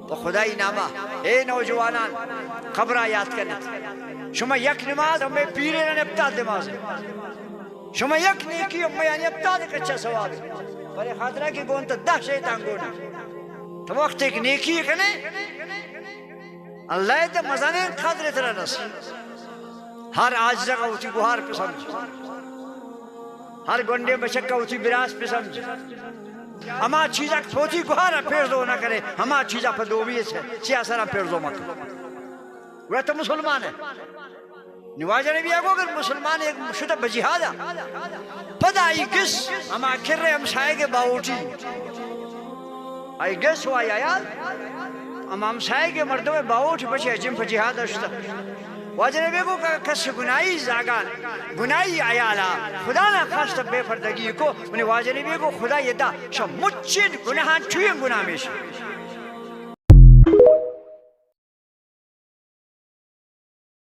تو خدای نامہ اے نوجوانان خبرہ یاد کرنے شما یک نماز ہمیں پیرے نے ابتاد نماز شما یک نیکی ہمیں یعنی ابتاد ایک اچھا ثواب ہے پر خاطرہ کی گون تا 10 شیطان گونا تو وقت ایک نیکی کنے اللہ تا مزانے خاطر ترہ نس ہر آج جگہ ہوتی گوھار پہ سمجھ ہر گنڈے بچک کا ہوتی براس پہ سمجھ ہما چیزا پوتی گوھارا پھر دو نہ کرے ہما چیزا پہ دو بھی ہے سیاسرہ پھر دو مکہ وہ تو مسلمان ہے نواجہ نبی آگو اگر مسلمان ایک شدہ بجہادا پدا آئی گس ہما کر رہے ہم سائے کے باوٹی آئی گس ہو آئی آیال ہم سائے کے مردوں میں باوٹی بچے جن پہ جہاد اشتا واجہ نبی کو کس گناہی زاگان گناہی آیالا خدا نہ خواست بے پردگی کو انہیں واجہ نبی کو خدا یہ دا شا مچید گناہان چوئیں گناہ میں